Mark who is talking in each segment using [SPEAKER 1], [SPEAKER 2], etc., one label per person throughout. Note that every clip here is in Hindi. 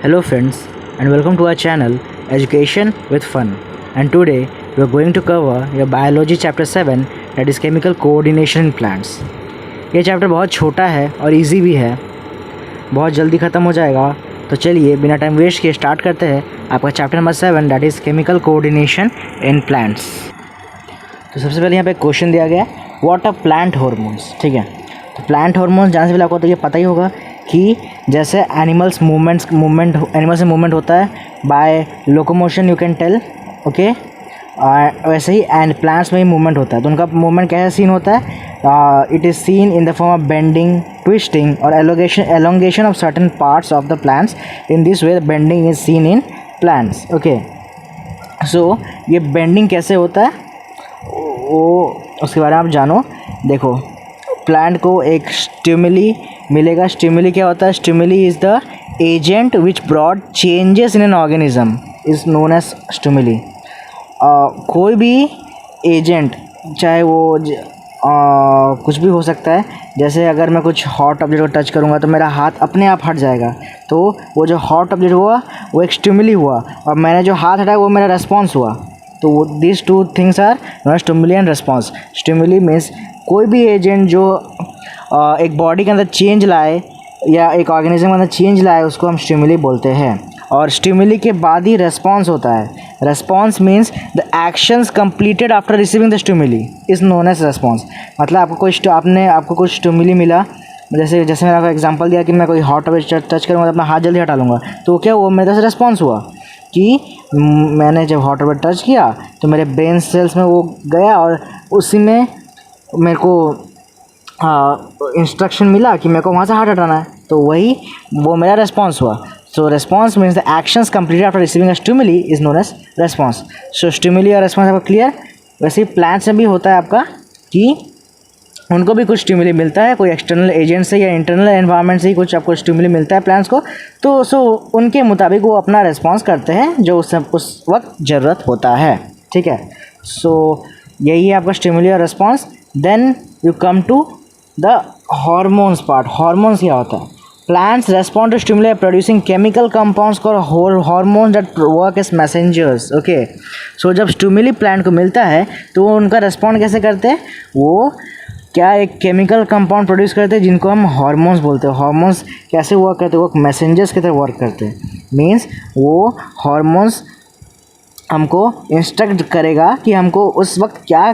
[SPEAKER 1] Hello friends and welcome to our channel Education with Fun, and today we are going to cover your biology chapter 7, that is chemical coordination in plants. ये चैप्टर बहुत छोटा है और इजी भी है, बहुत जल्दी ख़त्म हो जाएगा। तो चलिए बिना टाइम वेस्ट किए स्टार्ट करते हैं आपका chapter number 7, that is chemical coordination in plants. तो सबसे पहले यहाँ पे क्वेश्चन दिया गया है, व्हाट आर प्लांट हार्मोन्स। ठीक है, तो प्लांट हार्मोन्स जानने से पहले आपको तो ये पता ही होगा कि जैसे एनिमल्स मूवमेंट होता है by locomotion, you can tell, okay. वैसे ही एंड प्लांट्स में ही मूवमेंट होता है, तो उनका मूवमेंट कैसे सीन होता है? It is seen in the form of bending, twisting और elongation of certain parts of the plants. In this way bending is seen in plants, okay. So ये बेंडिंग कैसे होता है वो उसके बारे में आप जानो। देखो, प्लांट को एक स्टिमुली मिलेगा। स्टिमुली क्या होता है? Stimuli is the agent which broad changes in an organism is known as stimuli. कोई भी एजेंट, चाहे वो कुछ भी हो सकता है। जैसे अगर मैं कुछ हॉट ऑब्जेक्ट को टच करूँगा तो मेरा हाथ अपने आप हट जाएगा, तो वो जो हॉट ऑब्जेक्ट हुआ वो एक स्टिमुली हुआ, और मैंने जो हाथ हटाया वो मेरा रेस्पॉन्स हुआ। तो this two things are not stimuli and response. Stimuli means कोई भी एजेंट जो एक बॉडी के अंदर चेंज लाए या एक ऑर्गेनिज्म के अंदर चेंज लाए, उसको हम स्टिमुली बोलते हैं। और स्टिमुली के बाद ही रेस्पॉन्स होता है। Response means the actions completed after receiving the stimuli is known as response. मतलब आपको कुछ स्टिमुली मिला, जैसे मैंने आपको एग्जांपल दिया कि मैं कोई हॉट ऑब्जेक्ट टच करूँगा तो अपना हाथ जल्दी हटा लूँगा, तो क्या वो मेरे से रेस्पॉन्स हुआ कि मैंने जब हॉट ऑब्जेक्ट टच किया तो मेरे ब्रेन सेल्स में वो गया और उसी में मेरे को इंस्ट्रक्शन मिला कि मेरे को वहाँ से हाथ हटाना है, तो वो मेरा रेस्पॉन्स हुआ। So response means the actions completed after receiving a stimuli is known as response. So stimuli और रेस्पॉन्स आपको क्लियर। वैसे ही प्लांट्स में भी होता है आपका कि उनको भी कुछ स्टिमुली मिलता है, कोई एक्सटर्नल एजेंट से या इंटरनल एनवायरनमेंट से ही कुछ आपको स्टिमुली मिलता है प्लांट्स को। तो उनके मुताबिक वो अपना रेस्पॉन्स करते हैं जो उस वक्त ज़रूरत होता है। ठीक है, सो यही है आपका स्टिमुली और response. Then you come to the hormones part. Hormones क्या होता है? Plants respond to stimuli producing chemical compounds called hormones that work as messengers, okay. So जब स्टिमुली प्लांट को मिलता है तो वो उनका रेस्पॉन्ड कैसे करते हैं? वो क्या एक केमिकल कंपाउंड प्रोड्यूस करते हैं जिनको हम हार्मोन्स बोलते हैं। हार्मोन्स कैसे वर्क करते हैं? वो मैसेंजर्स की तरह वर्क करते हैं। मीन्स वो हार्मोन्स हमको इंस्ट्रक्ट करेगा कि हमको उस वक्त क्या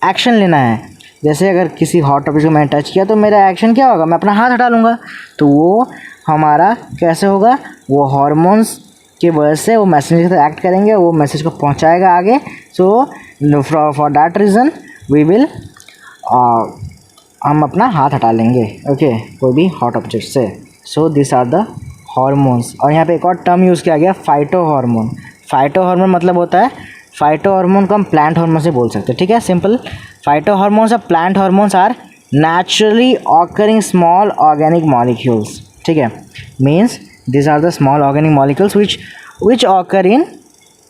[SPEAKER 1] एक्शन लेना है। जैसे अगर किसी हॉट ऑब्जेक्ट को मैंने टच किया तो मेरा एक्शन क्या होगा? मैं अपना हाथ हटा लूँगा, तो वो हमारा कैसे होगा? वो हार्मोन्स की वजह से वो मैसेज की तरह एक्ट करेंगे, वो मैसेज को पहुँचाएगा आगे। So for that reason we will हम अपना हाथ हटा लेंगे, ओके, कोई भी हॉट ऑब्जेक्ट से। So this are the hormones. और यहाँ पे एक और टर्म यूज़ किया गया, फाइटो हार्मोन। फाइटो हार्मोन मतलब होता है, फाइटो हार्मोन को हम प्लांट हार्मोन से बोल सकते हैं। ठीक है, सिंपल। फाइटो हार्मोन्स और plant hormones are naturally occurring small organic molecules. ठीक है, means this are the small organic molecules which occur in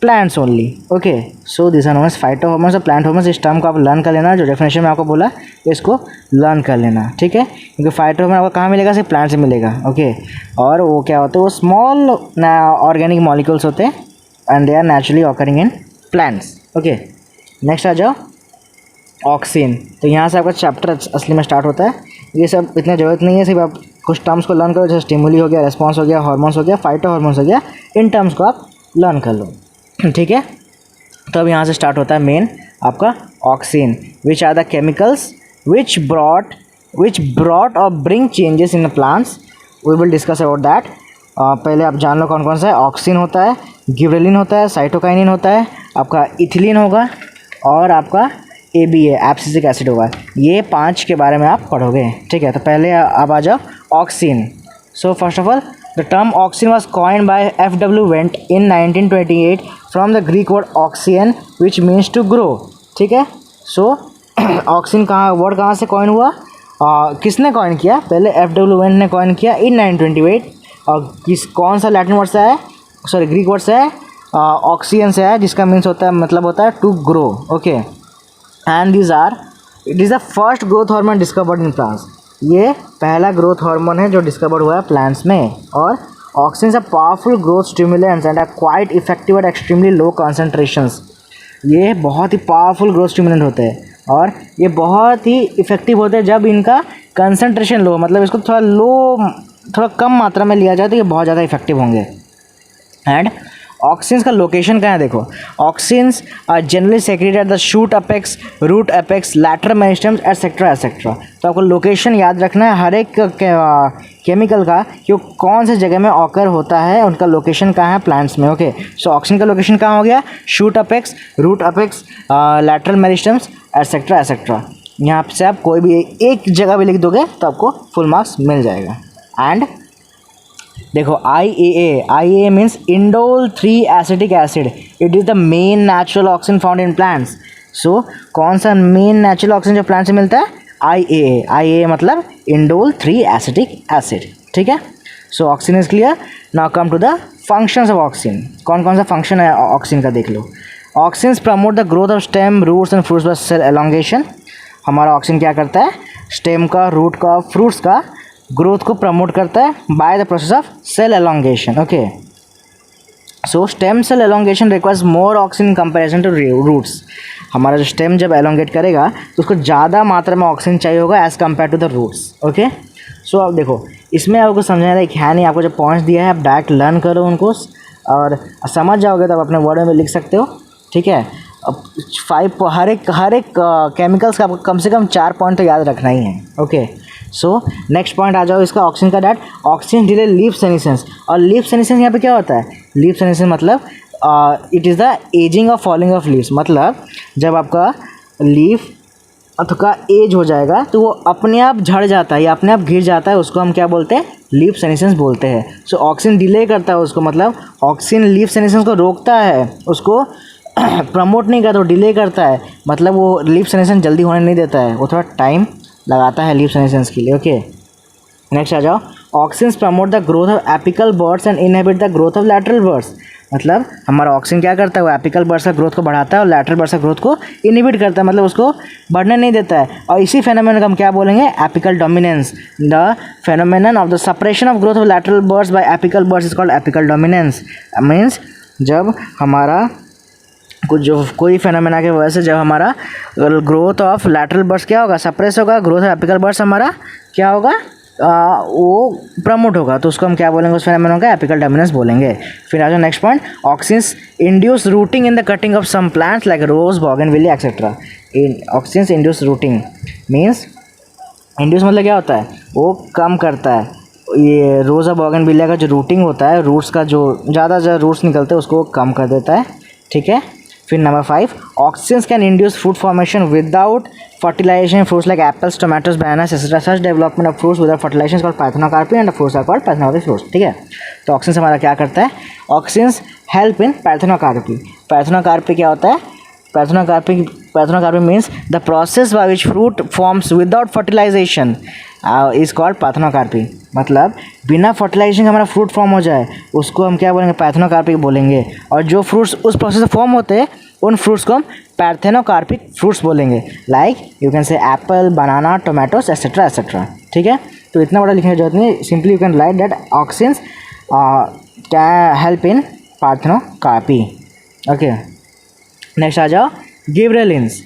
[SPEAKER 1] plants only, okay. So this are known as phyto hormones और प्लांट हार्मोन्स। इस टर्म को आप लर्न कर लेना, जो डेफिनेशन में आपको बोला इसको लर्न कर लेना। ठीक है, क्योंकि फाइटो हार्मोन आपको कहाँ मिलेगा? सिर्फ प्लांट से मिलेगा, ओके। और वो क्या होते हैं? वो स्मॉल ऑर्गेनिक मॉलिक्यूल्स होते हैं and they are naturally occurring in plants, okay. Next आ जाओ, ऑक्सीन। तो यहाँ से आपका चैप्टर असली में स्टार्ट होता है। ये सब इतनी ज़रूरत नहीं है, सिर्फ आप कुछ टर्म्स को लर्न करो, जैसे स्टिमुली हो गया, रेस्पॉन्स हो गया, हार्मोन्स हो गया, फाइटो हार्मोन्स हो गया। इन टर्म्स को आप लर्न कर लो, ठीक है। तो अब यहाँ से स्टार्ट होता है मेन आपका auxin, which are the chemicals which brought और bring changes in the plants. We will discuss about that. पहले आप जान लो कौन कौन सा है। ऑक्सीन होता है, गिबरेलिन होता है, साइटोकाइनिन होता है, आपका इथिलीन होगा और आपका ABA एब्सिसिक एसिड होगा। ये 5 के बारे में आप पढ़ोगे, ठीक है। तो पहले आप आ जाओ auxin. So first of all the term auxin was coined by F.W. Went in 1928 from the Greek word auxein which means to grow, ठीक है। सो ऑक्सीन वर्ड कहाँ से कॉइन हुआ? किसने कॉइन किया? पहले F.W. वेंट ने कॉइन किया इन 1928। और कौन सा लैटिन वर्ड से है? सॉरी, ग्रीक वर्ड से है, ऑक्सियन से है, जिसका मीन्स होता है, मतलब होता है to grow, okay. And it is the first growth hormone discovered in plants. ये पहला ग्रोथ हार्मोन है जो डिस्कवर हुआ है प्लांट्स में। और auxin are powerful growth stimulants and are quite effective at extremely low concentrations. ये बहुत ही पावरफुल ग्रोथ स्टिमुलेंट होते हैं और ये बहुत ही इफेक्टिव होते हैं जब इनका कंसंट्रेशन लो, मतलब इसको थोड़ा कम मात्रा में लिया जाए तो ये बहुत ज़्यादा इफेक्टिव होंगे। एंड ऑक्सीन्स का लोकेशन कहाँ है देखो, auxins are generally secreted at the shoot apex, root apex, lateral meristems etcetera etcetera. तो आपको लोकेशन याद रखना है हर एक केमिकल का कि वो कौन से जगह में ऑकर होता है, उनका लोकेशन कहाँ है प्लांट्स में। ओके, सो ऑक्सीन का लोकेशन कहाँ हो गया, shoot apex, root apex, lateral meristems etcetera etcetera. यहाँ से आप कोई भी एक जगह भी लिख दोगे तो आपको फुल मार्क्स मिल जाएगा। एंड देखो IAA means indole 3 acetic acid, it is the main natural oxygen found in plants. So कौन सा मेन नेचुरल ऑक्सीजन जो प्लांट से मिलता है, IAA मतलब इंडोल 3 एसिटिक एसिड। ठीक है, so oxygen is clear. Now come to the functions of oxygen. कौन कौन सा फंक्शन है ऑक्सीजन का देख लो। Oxygen promote the growth of stem, roots and fruits by cell elongation. हमारा ऑक्सीजन क्या करता है, स्टेम का, रूट का, फ्रूट्स का ग्रोथ को प्रमोट करता है by the process of cell elongation. Okay, so stem cell elongation requires more oxygen in comparison to roots. हमारा जो स्टेम जब एलोंगेट करेगा तो उसको ज़्यादा मात्रा में ऑक्सीजन चाहिए होगा as compare to the roots. Okay, so अब देखो इसमें आपको समझाने लायक है नहीं, आपको जो पॉइंट्स दिया है आप डायरेक्ट लर्न करो उनको और समझ जाओगे तो आप अपने वर्ड में लिख सकते हो। ठीक है, अब 5 हर एक केमिकल्स का आपको कम से कम 4 पॉइंट तो याद रखना ही है। ओके, सो नेक्स्ट पॉइंट आ जाओ इसका ऑक्सीजन का, that oxygen delay leaf senescence. और लीफ सेनेसेंस यहाँ पे क्या होता है, लीफ सेनेसेंस मतलब इट इज़ द एजिंग और फॉलिंग ऑफ लीव्स। मतलब जब आपका लीफ का एज हो जाएगा तो वो अपने आप झड़ जाता है या अपने आप गिर जाता है, उसको हम क्या बोलते हैं, लीफ सेनेसेंस बोलते हैं। सो ऑक्सीजन डिले करता है उसको, मतलब ऑक्सीजन लीफ सेनेसेंस को रोकता है, उसको प्रमोट नहीं करता, वो डिले करता है, मतलब वो लीफ सेनेसेंस जल्दी होने नहीं देता है, वो थोड़ा टाइम लगाता है लीफ सेनेसेंस के लिए। ओके, नेक्स्ट आ जाओ, oxygen promote the growth of apical birds and inhibit the growth of lateral birds. मतलब हमारा ऑक्सीजन क्या करता है, वो एपिकल बर्ड्स का ग्रोथ को बढ़ाता है और लैटरल बर्ड्स का ग्रोथ को इनहिबिट करता है, मतलब उसको बढ़ने नहीं देता है। और इसी फेनोमेनन को हम क्या बोलेंगे, apical dominance. The phenomenon of the separation of growth of lateral birds by apical birds is called apical dominance. Means जब हमारा कुछ जो कोई फेनोमेना की वजह से जब हमारा ग्रोथ ऑफ लैटरल बर्ड्स क्या होगा, सप्रेस होगा, ग्रोथ ऑफ एपिकल बर्ड्स हमारा क्या होगा, वो प्रमोट होगा, तो उसको हम क्या बोलेंगे, उस फेनोमेना का एपिकल डोमिनेंस बोलेंगे। फिर आ जाओ next point, oxygen induce rooting in the cutting of some plants like rose, bougainvillea etcetera. Oxygen induce rooting means, induce मतलब क्या होता है, वो कम करता है। ये रोज़ और बोगनविलिया का जो रूटिंग होता है, रूट्स का जो ज़्यादा रूट्स निकलते हैं उसको वो कम कर देता है। ठीक है, फिर number 5, oxygen can induce fruit formation without fertilization fruits like apples, tomatoes, bananas etcetera. Such development of fruits without fertilization called parthenocarpy and fruits are called parthenocarpic fruits. ठीक है, तो ऑक्सीजन हमारा क्या करता है, ऑक्सीजन हेल्प इन पाइथेनोकार्पी। पाइथेनोकार्पी क्या होता है, parthenocarpy means the process by which fruit forms without fertilization is called parthenocarpy. मतलब बिना फर्टिलाइजेशन का हमारा फ्रूट फॉर्म हो जाए उसको हम क्या बोलेंगे, पाइथेनोकार्पिक बोलेंगे। और जो फ्रूट्स उस प्रोसेस से फॉर्म होते हैं उन फ्रूट्स को हम पाइथेनोकार्पिक फ्रूट्स बोलेंगे। Like you can say apple, banana, tomatoes etcetera etcetera. ठीक है, तो इतना बड़ा लिखने की जरूरत नहीं, simply you can write that oxygen can help in parthenocarpy. Okay, next आ जाओ, gibberellins.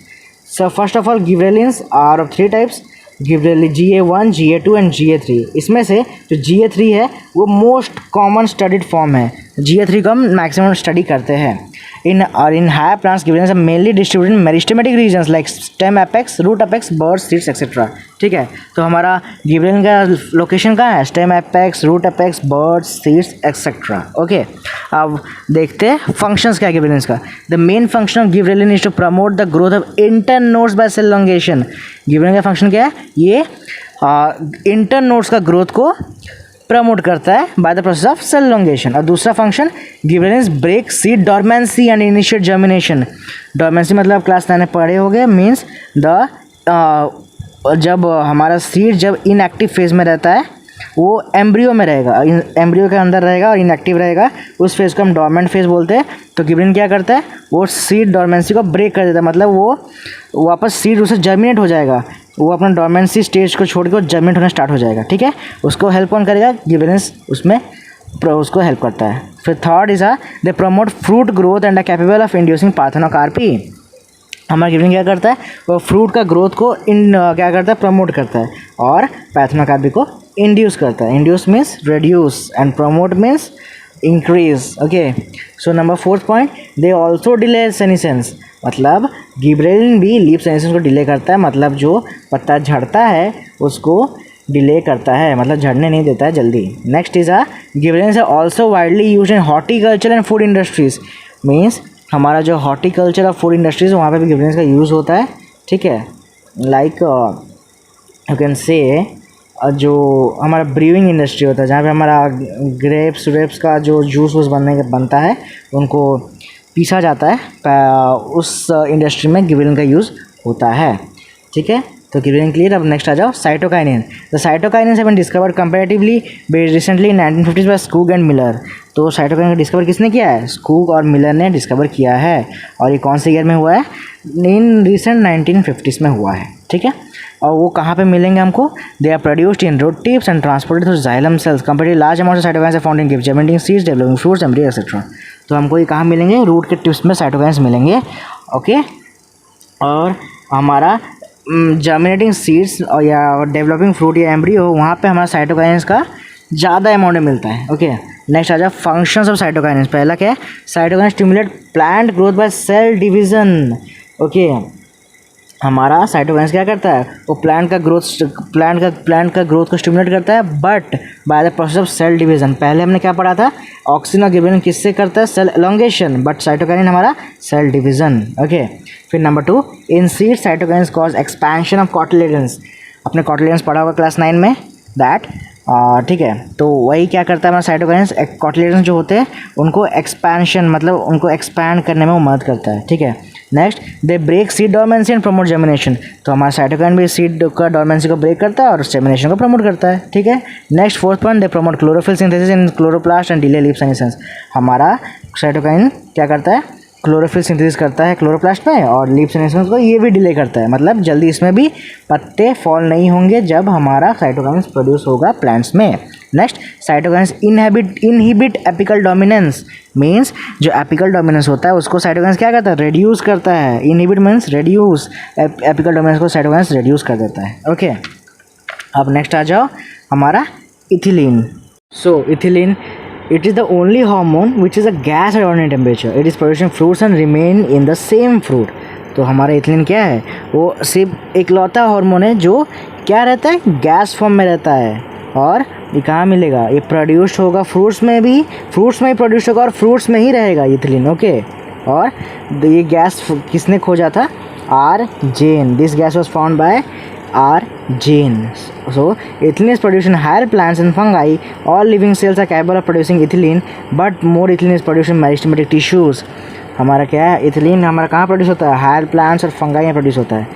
[SPEAKER 1] So first of all gibberellins are of 3 types, gibberellin GA1, GA2 and GA3। इसमें से जो GA3 है वो मोस्ट कॉमन स्टडीड फॉर्म है, GA3 को हम मैक्सिमम स्टडी करते हैं। In higher plants gibberellins are mainly distributed in meristematic regions like stem apex, root apex, birds, seeds etcetera. ठीक है, तो हमारा गिबरेलिन का लोकेशन कहाँ है, stem apex, root apex, birds, seeds etcetera. Okay, अब देखते हैं फंक्शंस क्या है गिबरेलिन्स का। The main function of gibberellin is to promote the growth of internodes by cell elongation. Gibberellin का फंक्शन क्या है, ये इंटर्न नोड्स का ग्रोथ को प्रमोट करता है by the process of cell elongation. और दूसरा function, gibberellins break seed dormancy and initiate germination. Dormancy मतलब क्लास 9 में पढ़े हो गए, मीन्स द जब हमारा सीड जब इनएक्टिव फेज में रहता है वो एम्ब्रियो में रहेगा, एम्ब्रियो के अंदर रहेगा और इनएक्टिव रहेगा, उस फेज़ को हम डॉर्मेंट फेज बोलते हैं। तो गिबरेलिन क्या करता है, वो सीड डॉर्मेंसी को ब्रेक कर देता है, मतलब वो वापस सीड उससे जर्मिनेट हो जाएगा, वो अपना डॉर्मेंसी स्टेज को छोड़ के जर्मिनेट होना स्टार्ट हो जाएगा। ठीक है, उसको हेल्प कौन करेगा, गिबरेलिन्स उसमें उसको हेल्प करता है। फिर third is they promote fruit growth and are capable of inducing parthenocarpy. हमारा गिबरेलिन क्या करता है, वो फ्रूट का ग्रोथ को क्या करता है, प्रमोट करता है और पार्थेनोकार्पी को इंड्यूस करता है। Induce means reduce and promote means increase. Okay, so number 4th point, they also delay senescence, मतलब गिबरेलिन भी लीफ सेनिसेंस को डिले करता है, मतलब जो पत्ता झड़ता है उसको डिले करता है, मतलब झड़ने नहीं देता है जल्दी। Next is gibberellin is also widely use in horticulture and food industries, means हमारा जो हॉर्टिकल्चर और फूड इंडस्ट्रीज वहाँ पे भी गिबरेलिन का यूज़ होता है। ठीक है, लाइक यू कैन से जो हमारा ब्रीविंग इंडस्ट्री होता है, जहाँ पे हमारा ग्रेप्स का जो जूस वूस बनता है उनको पीसा जाता है, उस इंडस्ट्री में गिबरेलिन का यूज़ होता है। ठीक है, तो गिबरेलिन क्लियर। अब नेक्स्ट आ जाओ cytokinin. The cytokinin have been discovered comparatively recently in 1950s by Skoog and Miller. तो साइटोकाइनिन को डिस्कवर किसने किया है, स्कूग और मिलर ने डिस्कवर किया है, और ये कौन से ईयर में हुआ है, इन रिसेंट 1950s में हुआ है। ठीक है, और वो कहाँ पे मिलेंगे हमको, they are produced in root tips and transported through xylem cells, comparatively large amount of cytokines are found in gift germinating seeds, developing fruits, embryo etcetera. तो हमको ये कहाँ मिलेंगे, रूट के टिप्स में साइटोकाइन्स मिलेंगे। ओके, और हमारा जर्मिनेटिंग सीड्स और या डेवलपिंग फ्रूट या एम्ब्रियो, वहाँ पे हमारा साइटोकाइन्स का ज़्यादा अमाउंट में मिलता है। ओके, नेक्स्ट आ जाए फंक्शंस ऑफ साइटोकाइन्स। पहला क्या है, cytokines stimulate plant growth by cell division. Okay, हमारा साइटोकाइन्स क्या करता है, वो प्लांट का ग्रोथ को स्टिमुलेट करता है, but by the process of cell division. पहले हमने क्या पढ़ा था, ऑक्सिन और गिबरेलिन किससे करता है, सेल एलोंगेशन, बट साइटोकाइनिन हमारा सेल डिवीजन। ओके, फिर number 2, in seed cytokines cause expansion of cotyledons. अपने कॉटिलेडन्स पढ़ा हुआ क्लास 9 में दैट। ठीक है, तो वही क्या करता है हमारा साइटोकाइन्स, कॉटिलेडन्स जो होते हैं उनको एक्सपेंशन, मतलब उनको एक्सपैंड करने में वो मदद करता है। ठीक है, next, they break seed dormancy and promote germination. तो हमारा साइटोकाइन भी सीड का डोरमेंसी को ब्रेक करता है और जर्मिनेशन को प्रमोट करता है। ठीक है, next 4th point, they promote chlorophyll synthesis in chloroplast and delay leaf senescence. हमारा साइटोकाइन क्या करता है, क्लोरोफिल सिंथेसिस करता है क्लोरोप्लास्ट में, और लीफ सेनेसेंस को ये भी डिले करता है, मतलब जल्दी इसमें भी पत्ते फॉल नहीं होंगे जब हमारा साइटोकाइन्स प्रोड्यूस होगा प्लांट्स में। Next, cytokines inhibit apical dominance, means जो एपिकल डोमिनेंस होता है उसको साइटोकाइन्स क्या करता है, रिड्यूस करता है। Inhibit means reduce, apical dominance को साइटोकाइन्स रिड्यूस कर देता है। ओके, अब नेक्स्ट आ जाओ हमारा ethylene. So ethylene, it is the only hormone which is a gas at ordinary temperature. It is produced in fruits and remain in the same fruit. तो हमारा इथिलीन क्या है, वो सिर्फ इकलौता हार्मोन है जो क्या रहता है, गैस फॉर्म में रहता है। और ये कहाँ मिलेगा, ये प्रोड्यूस होगा फ्रूट्स में ही प्रोड्यूस होगा और फ्रूट्स में ही रहेगा इथिलीन। ओके, और ये गैस किसने खोजा था, R Jane. This gas was found by R. Jane. So ethylene is produced in higher plants and fungi. All living cells are capable of producing ethylene, but more ethylene is produced in meristematic tissues. हमारा क्या है, इथिलीन हमारा कहाँ प्रोड्यूस होता है, हायर प्लांट्स और फंगाई में प्रोड्यूस होता है।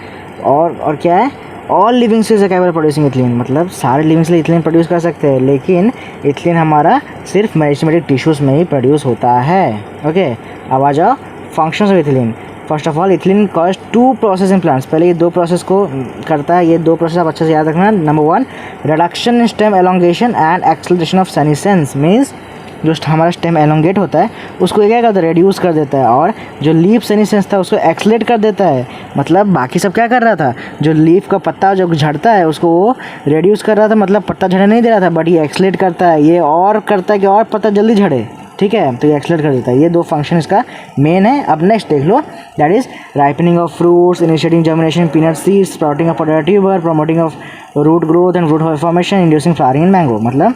[SPEAKER 1] और क्या है, all living cells are capable of producing ethylene, मतलब सारे लिविंग सेल इथिलीन प्रोड्यूस कर सकते हैं, लेकिन इथिलीन हमारा सिर्फ मेरिस्टेमेटिक टिश्यूज़ में ही प्रोड्यूस होता है। ओके, अब आ जाओ functions of ethylene. First of all, ethylene cause 2 process in plants. पहले ये 2 प्रोसेस को करता है, ये 2 प्रोसेस आप अच्छे से याद रखना। Number 1, reduction in stem elongation and acceleration of senescence, means जो हमारा स्टेम एलोंगेट होता है उसको क्या करता है, रिड्यूस कर देता है, और जो लीफ सेनिसेंस था उसको एक्सलेट कर देता है। मतलब बाकी सब क्या कर रहा था, जो लीफ का पत्ता जो झड़ता है उसको वो रिड्यूस कर रहा था, मतलब पत्ता झड़ने नहीं दे रहा था, बट ये एक्सलेट करता है, ये और करता है कि और पत्ता जल्दी झड़े। ठीक है, तो ये एक्सलेट कर देता है। ये 2 फंक्शन इसका मेन है। अब नेक्स्ट देख लो, that is ripening of fruits, initiating germination peanut seeds, sprouting of potato tuber, promoting of root growth and root formation, inducing flowering in mango. मतलब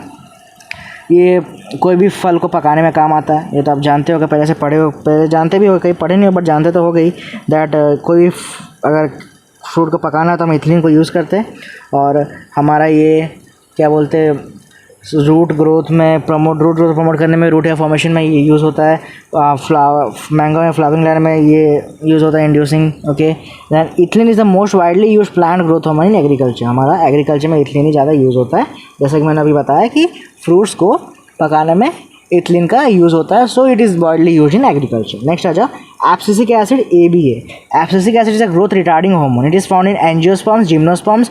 [SPEAKER 1] ये कोई भी फल को पकाने में काम आता है, ये तो आप जानते हो, पहले से पहले जानते भी हो, कहीं पढ़े नहीं हो बट जानते तो हो गई, दैट कोई भी अगर फ्रूट को पकाना है तो हम इथिलीन को यूज़ करते हैं। और हमारा ये क्या बोलते हैं, रूट ग्रोथ में प्रमोट करने में, रूट या फॉर्मेशन में ये यूज़ होता है। मैंगो में फ्लावरिंग लाइन में ये यूज़ होता है, inducing. Okay, than ethylene is the most widely use plant growth hormone in agriculture. हमारा एग्रीकल्चर में इथिलीन ही ज़्यादा यूज़ होता है, जैसा कि मैंने अभी बताया कि फ्रूट्स को पकाने में इथिलीन का यूज़ होता है, so it is widely use in agriculture. Next आ जाओ abscisic acid, ABA। Abscisic acid is a growth retarding hormone. It is found in angiosperms, gymnosperms,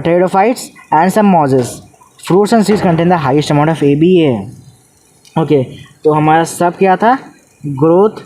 [SPEAKER 1] pteridophytes and some mosses. Fruits and seeds contain the highest amount of ABA। Okay, तो हमारा सब क्या था, ग्रोथ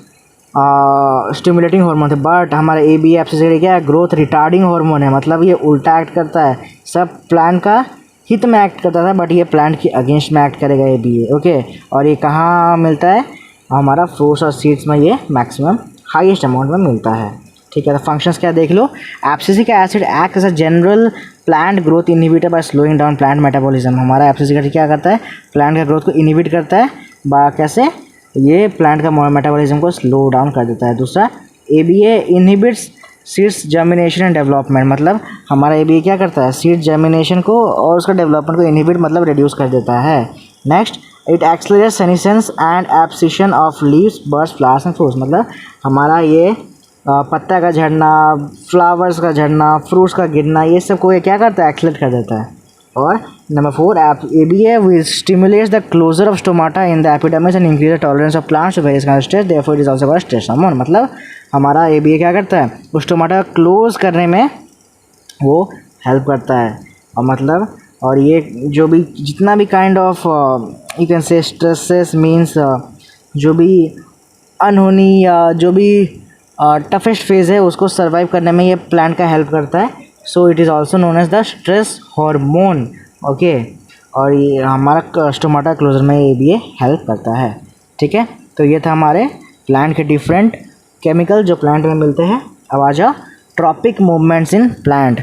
[SPEAKER 1] स्टिमुलेटिंग हार्मोन थे, बट हमारा ABA एब्सिसिटी क्या है, ग्रोथ रिटार्डिंग हार्मोन है। मतलब ये उल्टा एक्ट करता है, सब प्लांट का हित में एक्ट करता था, बट ये प्लांट की अगेंस्ट में एक्ट करेगा ABA। ओके, और ये कहाँ मिलता है, हमारा फ्रूट्स और सीड्स में ये मैक्सिमम हाईएस्ट अमाउंट में मिलता है। ठीक है, तो फंक्शंस क्या देख लो, abscisic acid act as a general plant growth inhibitor by slowing down plant metabolism. हमारा एब्सिसिक एसिड क्या करता है, प्लांट का ग्रोथ को इनहिबिट करता है, कैसे, ये प्लांट का मेटाबॉलिज्म को स्लो डाउन कर देता है। दूसरा, ABA inhibits seeds germination and development. मतलब हमारा ABA क्या करता है, सीड जर्मिनेशन को और उसका डेवलपमेंट को इनहिबिट मतलब रिड्यूस कर देता है। Next, it accelerates senescence and abscission of leaves, buds, flowers and fruits. मतलब हमारा ये पत्ता का झड़ना, फ्लावर्स का झड़ना, फ्रूट्स का गिरना, ये सब को ये क्या करता है, एक्सेलरेट कर देता है। और number 4, ABA will stimulates the closure of stomata in the epidermis and increase the tolerance of plants to various kinds of stress, therefore it is also called stress hormone। मतलब हमारा ABA क्या करता है, उस स्टोमाटा को क्लोज करने में वो हेल्प करता है। और मतलब, और ये जो भी जितना भी काइंड ऑफ यू कैन से स्ट्रेसेस मीन्स जो भी अनहोनी या जो भी टफेस्ट फेज़ है उसको सर्वाइव करने में ये प्लांट का हेल्प करता है। So it is also known as the stress hormone. Okay, और ये हमारा स्टोमाटा क्लोजर में ये भी हेल्प करता है। ठीक है, तो ये था हमारे प्लांट के डिफरेंट केमिकल जो प्लांट में मिलते हैं। अब आ जाओ tropic movements in plant.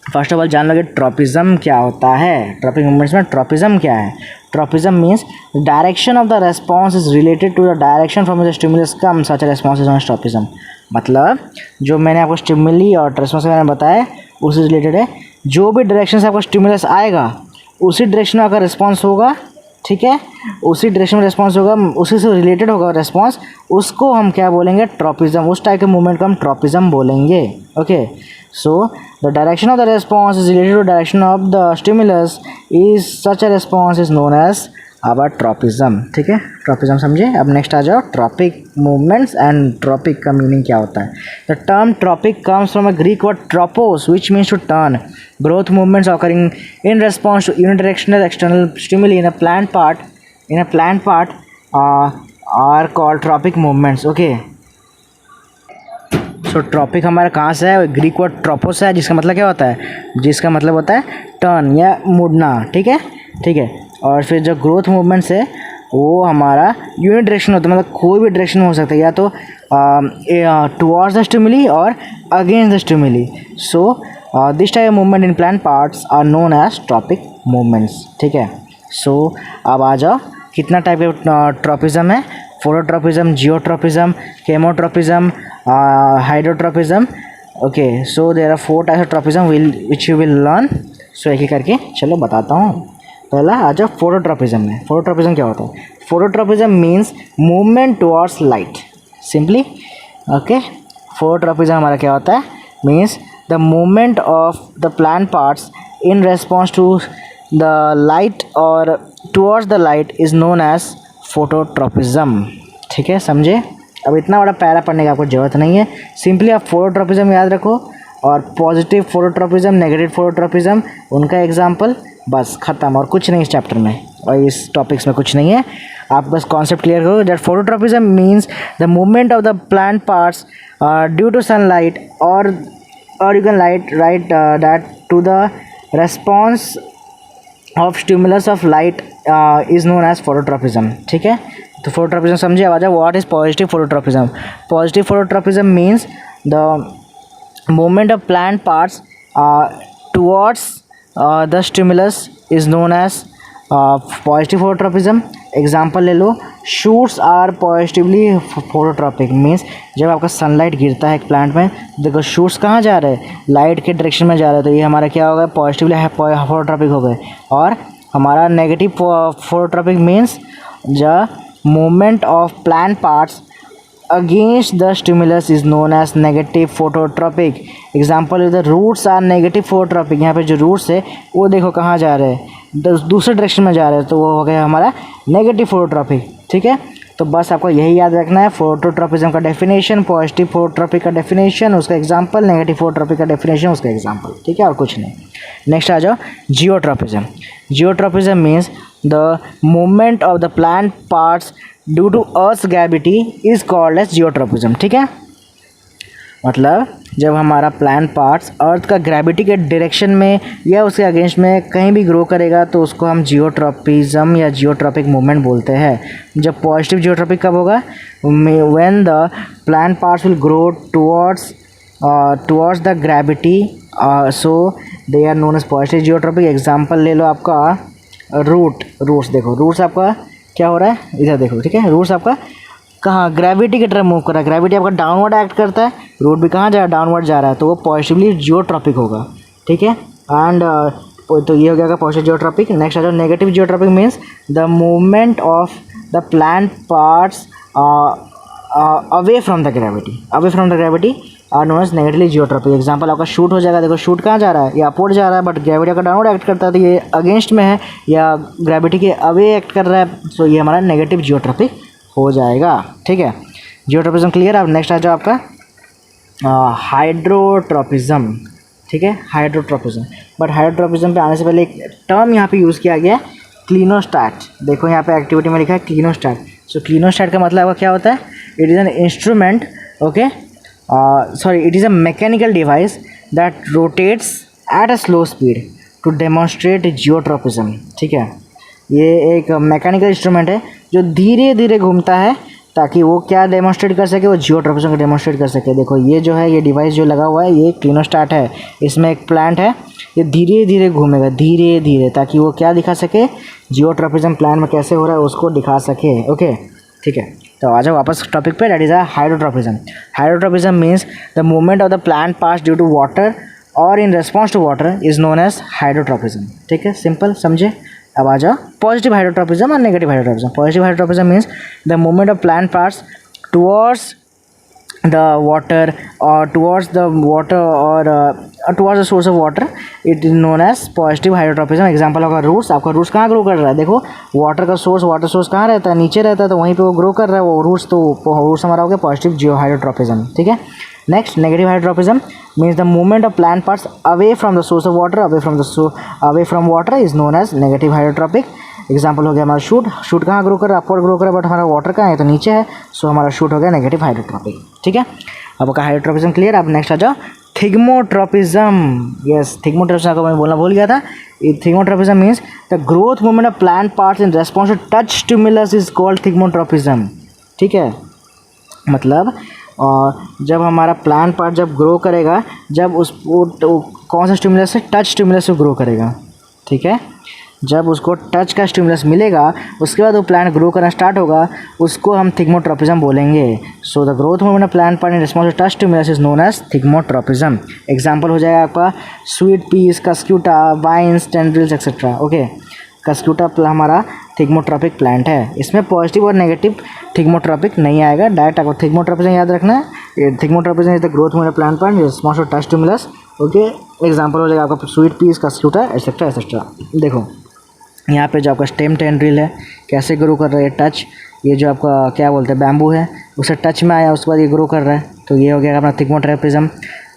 [SPEAKER 1] First of all जान लोगे ट्रॉपिज्म क्या होता है। ट्रॉपिक मूवमेंट्स में ट्रॉपिज्म क्या है, tropism means direction of the response is related to the direction from the stimulus come such a response is non tropism. मतलब जो मैंने आपको स्टिमुली और रेस्पॉन्स के बारे में बताया उससे रिलेटेड है, जो भी डायरेक्शन से आपको स्टिमुलस आएगा उसी डायरेक्शन में आपका रिस्पॉन्स होगा। ठीक है, उसी डायरेक्शन में रिस्पॉन्स होगा, उसी से रिलेटेड होगा रिस्पॉन्स, उसको हम क्या बोलेंगे, ट्रॉपिज्म। उस टाइप के मूवमेंट को हम ट्रॉपिज्म बोलेंगे। Okay, so the direction of the response is related to direction of the stimulus is such a response is known as our tropism। ठीक है, ट्रॉपिज्म समझे। अब नेक्स्ट आ जाओ ट्रॉपिक मूवमेंट्स एंड ट्रॉपिक का मीनिंग क्या होता है। The term tropic comes from a Greek word tropos which means to turn. Growth movements occurring in response to unidirectional external stimuli in a plant part are called tropic movements। okay, so tropic हमारा कहाँ से है, ग्रीक वर्ड ट्रोपोस है, जिसका मतलब क्या होता है, जिसका मतलब होता है टर्न या मुड़ना। ठीक है, ठीक है। और फिर जो ग्रोथ मूवमेंट्स है वो हमारा यूनिट डायरेक्शन होता है, मतलब कोई भी डायरेक्शन हो सकता है, या तो टुवर्ड्स द स्टिमुली और against the stimuli. So this type movement in plant parts are known as tropic movements. ठीक है, सो अब आ जाओ कितना टाइप का ट्रॉपिज्म है, phototropism, geotropism, chemotropism, hydrotropism. Okay, so there are 4 types of tropism which you will learn. So एक एक करके चलो बताता हूँ। पहला आ जाओ फोटोट्रॉपिज्म में। फोटोट्रॉपिज्म क्या होता है, phototropism means movement towards light. Simply okay, phototropism हमारा क्या होता है, means the movement of the plant parts in response to the light और towards the light is known as phototropism. ठीक है, समझे। अब इतना बड़ा पैरा पढ़ने की आपको ज़रूरत नहीं है, सिंपली आप फोटोट्रॉपिज्म याद रखो और पॉजिटिव फोटोट्रॉपिज्म, नेगेटिव फोटोट्रॉपिज्म, उनका एग्जाम्पल, बस ख़त्म। और कुछ नहीं इस चैप्टर में और इस टॉपिक्स में कुछ नहीं है। आप बस कॉन्सेप्ट क्लियर करो that phototropism means the movement of the plant parts due to sunlight और you can write that to the response of stimulus of light is known as phototropism. ठीक है, तो फोटोट्रॉपिज्म समझे। आवाज़ what is positive phototropism. Positive phototropism means the movement of plant parts towards the stimulus is known as positive phototropism. Example ले लो, shoots are positively phototropic means जब आपका सनलाइट गिरता है एक प्लांट में, देखो शूट्स कहाँ जा रहे हैं, लाइट के डायरेक्शन में जा रहे हैं, तो ये हमारा क्या होगा, पॉजिटिवली फोटोट्रॉपिक हो गए। और हमारा negative phototropic means the movement of plant parts against the stimulus is known as negative phototropic. Example the roots are negative phototropic. यहाँ पे जो रूट्स है वो देखो कहाँ जा रहे हैं, दूसरे डायरेक्शन में जा रहे हैं, तो वो हो गया हमारा नेगेटिव फोटोट्रॉपिक। ठीक है, तो बस आपको यही याद रखना है, फोटोट्रॉपिज्म का डेफिनेशन, पॉजिटिव फोटोट्रॉपिक का डेफिनेशन उसका एग्जांपल, नेगेटिव फोटोट्रॉपिक का डेफिनेशन उसका एग्जांपल, ठीक है, और कुछ नहीं। नेक्स्ट आ जाओ geotropism. Geotropism means the movement of the plant parts due to earth's gravity is called as geotropism, ठीक है। मतलब जब हमारा प्लांट पार्ट्स अर्थ का ग्रेविटी के डायरेक्शन में या उसके अगेंस्ट में कहीं भी ग्रो करेगा तो उसको हम जियोट्रॉपिज्म या जियोट्रॉपिक मूवमेंट बोलते हैं। जब पॉजिटिव जियोट्रॉपिक कब होगा, when the plant parts will grow towards the gravity, so they are known as positive geotropic. Example ले लो आपका रूट्स देखो, रूट्स आपका क्या हो रहा है, इधर देखो, ठीक है। रूट्स आपका कहाँ, ग्रेविटी की तरफ मूव कर रहा है, ग्रेविटी आपका डाउनवर्ड एक्ट करता है, रूट भी कहाँ जा रहा है, डाउनवर्ड जा रहा है, तो वो पॉजिटिवली जियोट्रॉपिक होगा, ठीक है। एंड तो ये हो गया पॉजिटिव जियोट्रॉपिक। नेक्स्ट आ जाओ negative geotropic means the movement of the plant parts away from the gravity are known as negatively geotropic. Example आपका शूट हो जाएगा, देखो शूट कहाँ जा रहा है, ये अपवर्ड जा रहा है, बट ग्रेविटी का डाउनवर्ड एक्ट करता है तो ये अगेंस्ट में है या ग्रेविटी के अवे एक्ट कर रहा है, सो ये हमारा नेगेटिव जियोट्रॉपिक हो जाएगा, ठीक है। Geotropism clear. अब नेक्स्ट आ जाओ आपका हाइड्रोट्रॉपिज्म, ठीक है, हाइड्रोट्रॉपिज्म। बट हाइड्रोट्रॉपिज्म पे आने से पहले एक टर्म यहाँ पे यूज़ किया गया है, क्लिनोस्टैट। देखो यहाँ पे एक्टिविटी में लिखा है क्लिनोस्टैट। सो क्लिनोस्टैट का मतलब आपका क्या होता है, it is an instrument, okay, it is a mechanical device that rotates at a slow speed to demonstrate geotropism, ठीक है। ये एक मैकेनिकल इंस्ट्रूमेंट है जो धीरे धीरे घूमता है ताकि वो क्या डेमोन्स्ट्रेट कर सके, वो जियोट्रॉपिज्म को डेमोन्स्ट्रेट कर सके। देखो ये जो है, ये डिवाइस जो लगा हुआ है, ये क्लिनोस्टैट है, इसमें एक प्लांट है, ये धीरे धीरे घूमेगा, धीरे धीरे, ताकि वो क्या दिखा सके, जियोट्रॉपिज्म प्लांट में कैसे हो रहा है उसको दिखा सके, ओके, ठीक है। तो आ जाओ वापस टॉपिक पे, that is a hydrotropism. Hydrotropism means the movement of the plant parts due to water और in response to water is known as hydrotropism, ठीक है, सिंपल, समझे। अब आ जाओ पॉजिटिव हाइड्रोट्रॉपिज्म और negative hydrotropism. Positive hydrotropism means the movement of plant parts towards the water और towards the source of water, it is known as positive hydrotropism. Example होगा रूट्स। आपका रूट्स कहाँ ग्रो कर रहा है, देखो वाटर का सोर्स, वाटर सोर्स कहाँ रहता है, नीचे रहता है, तो वहीं पे वो ग्रो कर रहा है वो रूट्स, तो रूट्स हमारा हो गया पॉजिटिव जियो हाइड्रोट्रॉपिज्म, ठीक है। Next negative hydrotropism means the movement of plant parts away from the source of water, away from water is known as negative hydrotropic. Example हो गया हमारा शूट कहाँ ग्रो कर रहा है, अपवर्ड ग्रो कर रहा है, बट हमारा वाटर कहाँ है, तो नीचे है, सो हमारा शूट हो गया नेगेटिव हाइड्रोट्रॉपिक, ठीक है। अब आपका हाइड्रोट्रॉपिज्म क्लियर। अब नेक्स्ट आ जाओ थिग्मोट्रॉपिज्म। यस, थिग्मोट्रॉपिज्म को मैं बोलना भूल गया था। Thigmotropism means the growth movement of plant parts in response to touch stimulus is called thigmotropism, ठीक है। मतलब और जब हमारा प्लांट पार्ट जब ग्रो करेगा, जब कौन सा स्टिमुलस से, टच स्टिमुलस से ग्रो करेगा, ठीक है। जब उसको टच का स्टिमुलस मिलेगा उसके बाद वो प्लांट ग्रो करना स्टार्ट होगा, उसको हम थिग्मोट्रॉपिज्म बोलेंगे। So the growth movement of plant part in response to touch stimulus is known as thigmotropism. Example हो जाएगा आपका sweet peas, cuscuta, vines, tendrils etcetera, okay. Cuscuta हमारा थिग्मोट्रॉपिक प्लांट है, इसमें पॉजिटिव और नेगेटिव थिग्मोट्रॉपिक नहीं आएगा, डायरेक्ट आपको थिग्मोट्रॉपिज्म याद रखना है। Thigmotropism is the growth movement of plant part in response to touch stimulus, okay. Example हो जाएगा आपका sweet peas, cuscuta etcetera etcetera. देखो यहाँ पे जो आपका स्टेम टेंड्रिल है कैसे ग्रो कर रहा है, टच, ये जो आपका क्या बोलते हैं बैम्बू है, उसे टच में आया उसके बाद ये ग्रो कर रहा है, तो ये हो गया अपना थिग्मोट्रॉपिज्म।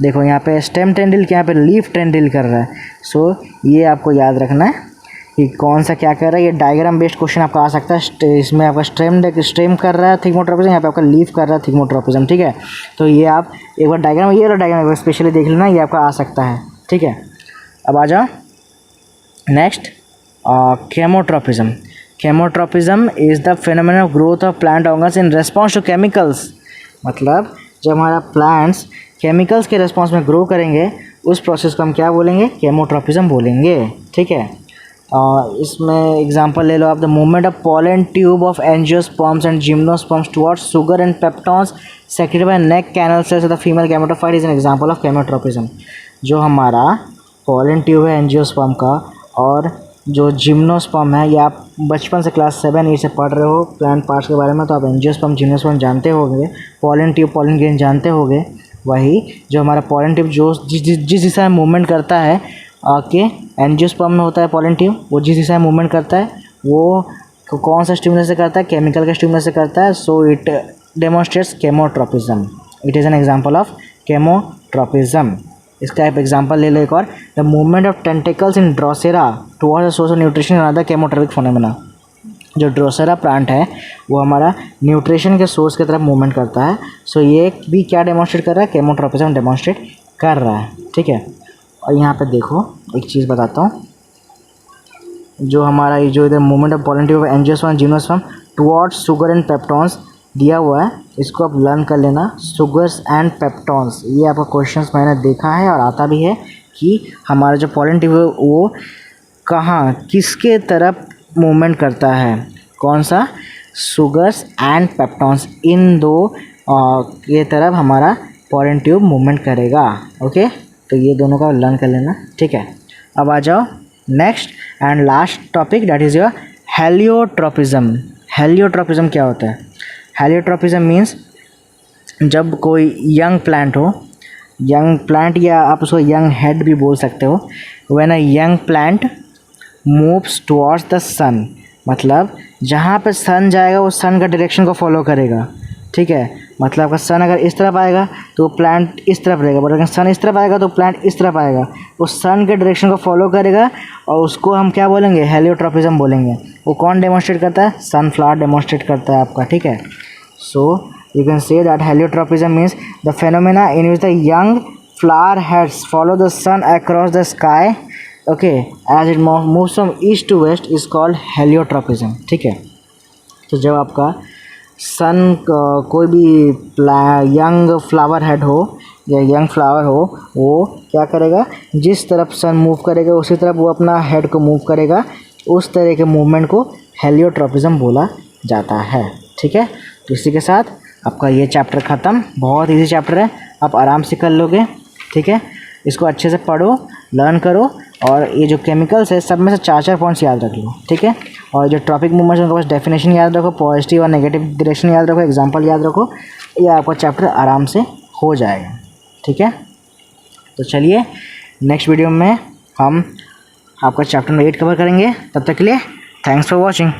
[SPEAKER 1] देखो यहाँ पे स्टेम टेंड्रिल के यहाँ पे लीफ टेंड्रिल कर रहा है, सो ये आपको याद रखना है कि कौन सा क्या कर रहा है। ये डायग्राम बेस्ड क्वेश्चन आपका आ सकता है, इसमें आपका स्टेम कर रहा है थिग्मोट्रॉपिज्म, यहाँ पे आपका लीफ कर रहा है थिग्मोट्रॉपिज्म, ठीक है। तो ये आप एक बार डायग्राम, ये वाला डायग्राम एक बार स्पेशली देख लेना, ये आपका आ सकता है, ठीक है। अब आ जाओ next chemotropism. Chemotropism is the phenomenon of growth of plant organs in response to chemicals. मतलब जब हमारा प्लांट्स केमिकल्स के रेस्पॉन्स में ग्रो करेंगे उस प्रोसेस को हम क्या बोलेंगे, केमोट्रॉपिज्म बोलेंगे, ठीक है। इसमें एग्जांपल ले लो आप, the movement of pollen tube of angiosperms and gymnosperms towards sugar and peptones secreted by neck canal cells of the female gametophyte is an example of chemotropism. जो हमारा पॉलन ट्यूब है एंजियोस्पर्म का और जो जिम्नोस्पर्म है, ये आप बचपन से क्लास 7-8 से पढ़ रहे हो प्लांट पार्ट्स के बारे में, तो आप एंजियोस्पर्म जिम्नोस्पर्म जानते होंगे, पॉलन ट्यूब पॉलन ग्रेन जानते होंगे। वही जो हमारा पॉलन ट्यूब जो जिस दिशा में मूवमेंट करता है, के एंजियोस्पर्म में होता है पॉलन ट्यूब, वो जिस दिशा में मूवमेंट करता है वो तो कौन सा स्टिमुलस से करता है? केमिकल का स्टिमुलस से करता है. So it demonstrates chemotropism. It is an example of chemotropism. इसका एक एग्जाम्पल ले लो एक और. The movement of tentacles in Drosera towards the source of nutrition another chemotropic phenomena. जो ड्रोसेरा प्लांट है वो हमारा न्यूट्रिशन के सोर्स की तरफ मूवमेंट करता है. सो ये भी क्या डेमोन्स्ट्रेट कर रहा है? केमोट्रोपिज्म डेमोन्स्ट्रेट कर रहा है. ठीक है. और यहाँ पे देखो एक चीज़ बताता हूँ. जो हमारा ये जो इधर movement of pollen tube angiosperm gymnosperm towards sugar and peptones दिया हुआ है, इसको आप लर्न कर लेना. शुगर्स एंड पेप्टॉन्स, ये आपका क्वेश्चंस मैंने देखा है और आता भी है कि हमारा जो पॉलन ट्यूब है वो कहाँ किसके तरफ मूवमेंट करता है. कौन सा? Sugars and peptones. इन दो के तरफ हमारा पॉलन ट्यूब मूवमेंट करेगा. ओके, तो ये दोनों का लर्न कर लेना. ठीक है. अब आ जाओ next and last topic, that is your heliotropism. Heliotropism क्या होता है? हेलियोट्रोपिज्म मीन्स जब कोई यंग प्लांट हो, यंग प्लांट या आप उसको यंग हेड भी बोल सकते हो. When a young plant moves towards the sun, मतलब जहाँ पे सन जाएगा वो सन का डायरेक्शन को फॉलो करेगा. ठीक है. मतलब अगर सन अगर इस तरफ आएगा तो प्लांट इस तरफ रहेगा, बट अगर सन इस तरफ आएगा तो प्लांट इस तरफ आएगा. वो सन के डायरेक्शन को फॉलो करेगा और उसको हम क्या बोलेंगे? हेलियोट्रोपिज्म बोलेंगे. वो कौन डेमोन्स्ट्रेट करता है? सनफ्लावर डेमोन्स्ट्रेट करता है आपका. ठीक है. So you can say that heliotropism means the phenomena in which the young flower heads follow the sun across the sky. Okay, as it moves from east to west is called heliotropism. ठीक है. तो जब आपका सन कोई भी यंग फ्लावर हेड हो या यंग फ्लावर हो, वो क्या करेगा? जिस तरफ सन मूव करेगा उसी तरफ वो अपना हेड को मूव करेगा. उस तरह के मूवमेंट को हेलियोट्रोपिज्म बोला जाता है. ठीक है. तो इसी के साथ आपका ये चैप्टर ख़त्म. बहुत इजी चैप्टर है, आप आराम से कर लोगे. ठीक है. इसको अच्छे से पढ़ो, लर्न करो, और ये जो केमिकल्स है सब में से 4-4 पॉइंट्स याद रख लो. ठीक है. और जो ट्रॉपिक मूवमेंट्स उनका बस डेफिनेशन याद रखो, पॉजिटिव और नेगेटिव डायरेक्शन याद रखो, एग्जांपल याद रखो. ये आपका चैप्टर आराम से हो जाएगा. ठीक है. तो चलिए नेक्स्ट वीडियो में हम आपका चैप्टर नंबर 8 कवर करेंगे. तब तक के लिए थैंक्स फॉर वॉचिंग.